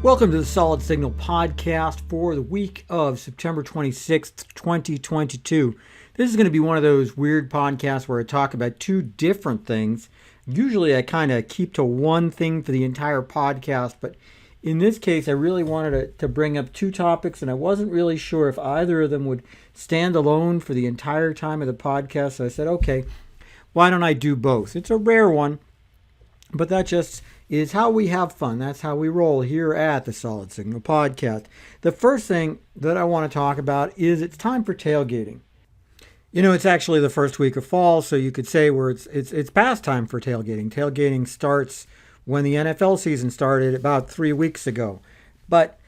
Welcome to the Solid Signal podcast for the week of September 26th, 2022. This is going to be one of those weird podcasts where I talk about two different things. Usually I kind of keep to one thing for the entire podcast, but in this case I really wanted to bring up two topics, and I wasn't really sure if either of them would stand alone for the entire time of the podcast. So I said, okay, why don't I do both? It's a rare one, but that just is how we have fun. That's how we roll here at the Solid Signal podcast. The first thing that I want to talk about is it's time for tailgating. You know, it's actually the first week of fall, so you could say where it's past time for tailgating. Tailgating starts when the NFL season started about 3 weeks ago. But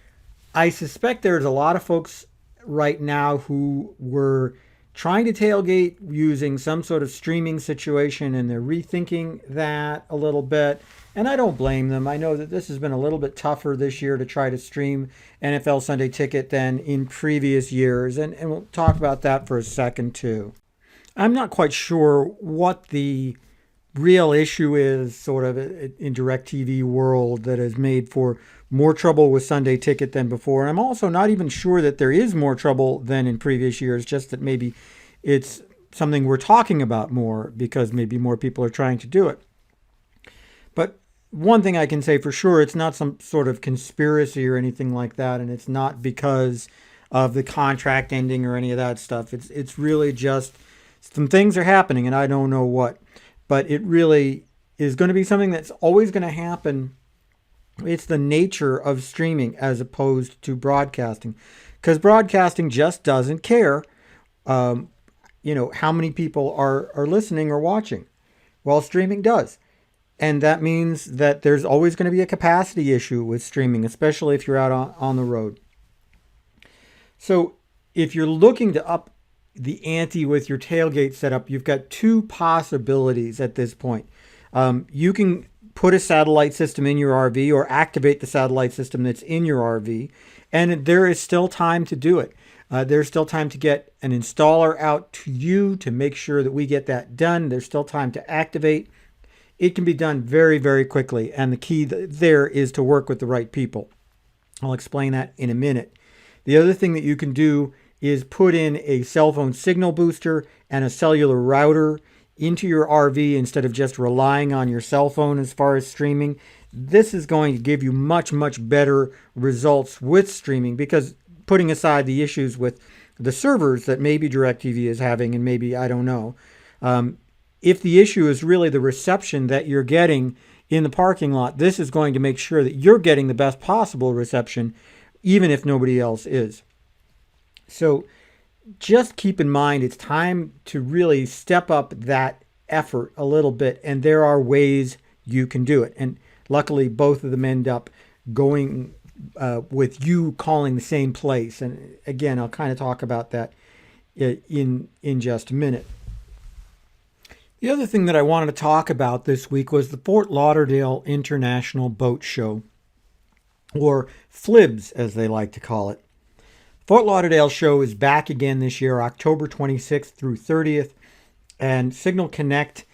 I suspect there's a lot of folks right now who were trying to tailgate using some sort of streaming situation, and they're rethinking that a little bit. And I don't blame them. I know that this has been a little bit tougher this year to try to stream NFL Sunday Ticket than in previous years. And we'll talk about that for a second, too. I'm not quite sure what the real issue is sort of in DirecTV world that has made for more trouble with Sunday Ticket than before. And I'm also not even sure that there is more trouble than in previous years, just that maybe it's something we're talking about more because maybe more people are trying to do it. But one thing I can say for sure, it's not some sort of conspiracy or anything like that, and it's not because of the contract ending or any of that stuff. It's really just some things are happening, and I don't know what. But it really is going to be something that's always going to happen. It's the nature of streaming as opposed to broadcasting, because broadcasting just doesn't care, how many people are listening or watching, while streaming does. And that means that there's always going to be a capacity issue with streaming, especially if you're out on the road. So if you're looking to up the ante with your tailgate setup, you've got two possibilities at this point. You can put a satellite system in your RV or activate the satellite system that's in your RV, and there is still time to do it. There's still time to get an installer out to you to make sure that we get that done. There's still time to activate. It can be done very, very quickly, and the key there is to work with the right people. I'll explain that in a minute. The other thing that you can do is put in a cell phone signal booster and a cellular router into your RV instead of just relying on your cell phone as far as streaming. This is going to give you much, much better results with streaming, because putting aside the issues with the servers that maybe DirecTV is having, and maybe, I don't know, if the issue is really the reception that you're getting in the parking lot, this is going to make sure that you're getting the best possible reception, even if nobody else is. So just keep in mind, it's time to really step up that effort a little bit, and there are ways you can do it. And luckily, both of them end up going with you calling the same place. And again, I'll kind of talk about that in just a minute. The other thing that I wanted to talk about this week was the Fort Lauderdale International Boat Show, or FLIBS as they like to call it. Fort Lauderdale show is back again this year, October 26th through 30th, and Signal Connect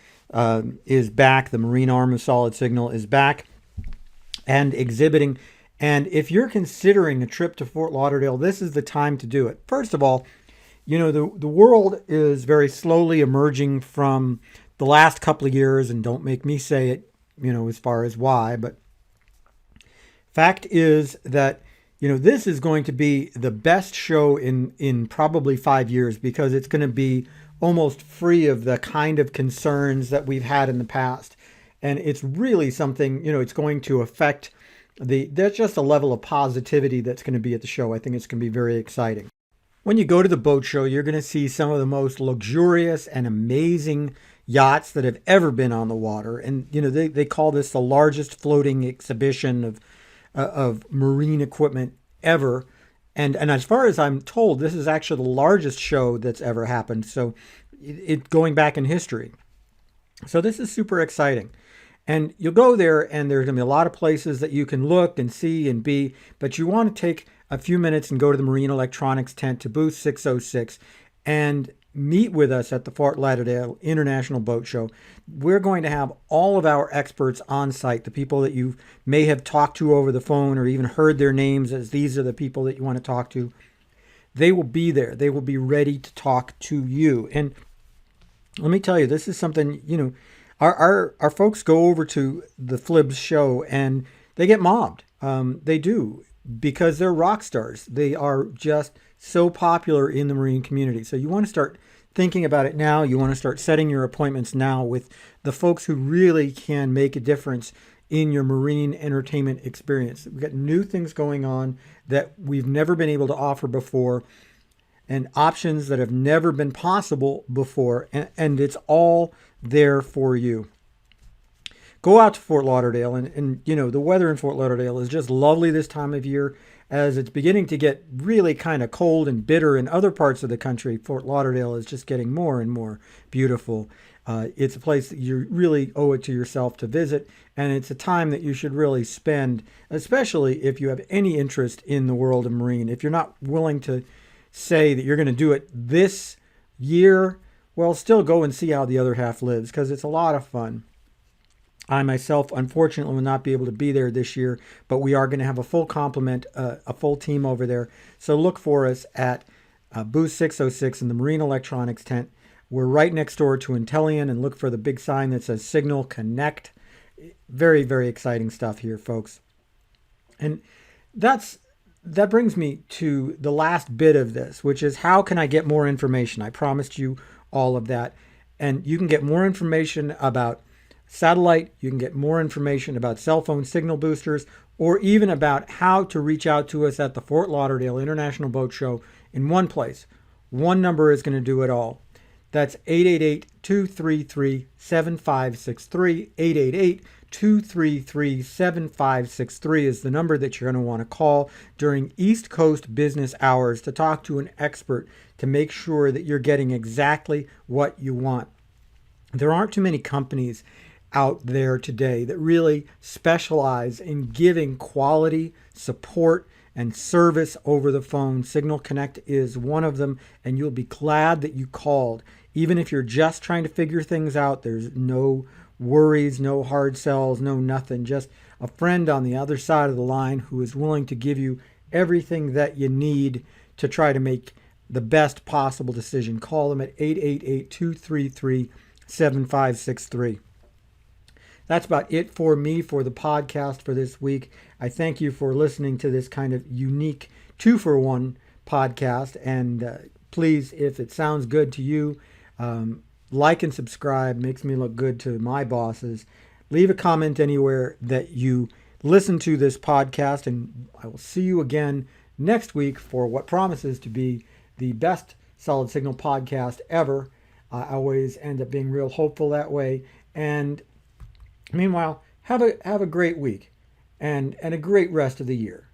is back. The marine arm of Solid Signal is back and exhibiting. And if you're considering a trip to Fort Lauderdale, this is the time to do it. First of all, the world is very slowly emerging from the last couple of years, and don't make me say it, as far as why, but fact is that, this is going to be the best show in probably 5 years, because it's going to be almost free of the kind of concerns that we've had in the past. And it's really something, it's going to affect there's just a level of positivity that's going to be at the show. I think it's going to be very exciting. When you go to the boat show, you're going to see some of the most luxurious and amazing yachts that have ever been on the water. And, they call this the largest floating exhibition of marine equipment ever. And as far as I'm told, this is actually the largest show that's ever happened. So it's going back in history. So this is super exciting. And you'll go there, and there's going to be a lot of places that you can look and see and be, but you want to take a few minutes and go to the Marine Electronics tent to booth 606 and meet with us at the Fort Lauderdale International Boat Show, we're going to have all of our experts on site, the people that you may have talked to over the phone or even heard their names as these are the people that you want to talk to. They will be there. They will be ready to talk to you. And let me tell you, this is something, our folks go over to the Flibs show and they get mobbed. They do, because they're rock stars. They are just so popular in the marine community. So you want to start thinking about it now. You want to start setting your appointments now with the folks who really can make a difference in your marine entertainment experience. We've got new things going on that we've never been able to offer before, and options that have never been possible before, and it's all there for you. Go out to Fort Lauderdale, and the weather in Fort Lauderdale is just lovely this time of year. As it's beginning to get really kind of cold and bitter in other parts of the country, Fort Lauderdale is just getting more and more beautiful. It's a place that you really owe it to yourself to visit, and it's a time that you should really spend, especially if you have any interest in the world of marine. If you're not willing to say that you're going to do it this year, well, still go and see how the other half lives, because it's a lot of fun. I myself, unfortunately, will not be able to be there this year, but we are going to have a full complement, a full team over there. So look for us at booth 606 in the Marine Electronics tent. We're right next door to Intellian, and look for the big sign that says Signal Connect. Very, very exciting stuff here, folks. And that brings me to the last bit of this, which is how can I get more information? I promised you all of that. And you can get more information about satellite, you can get more information about cell phone signal boosters, or even about how to reach out to us at the Fort Lauderdale International Boat Show in one place. One number is going to do it all. That's 888-233-7563. 888-233-7563 is the number that you're going to want to call during East Coast business hours to talk to an expert to make sure that you're getting exactly what you want. There aren't too many companies out there today that really specialize in giving quality support and service over the phone. Signal Connect is one of them, and you'll be glad that you called. Even if you're just trying to figure things out, there's no worries, no hard sells, no nothing. Just a friend on the other side of the line who is willing to give you everything that you need to try to make the best possible decision. Call them at 888-233-7563. That's about it for me for the podcast for this week. I thank you for listening to this kind of unique 2-for-1 podcast. And please, if it sounds good to you, like and subscribe. Makes me look good to my bosses. Leave a comment anywhere that you listen to this podcast, and I will see you again next week for what promises to be the best Solid Signal podcast ever. I always end up being real hopeful that way. And meanwhile, have a great week and a great rest of the year.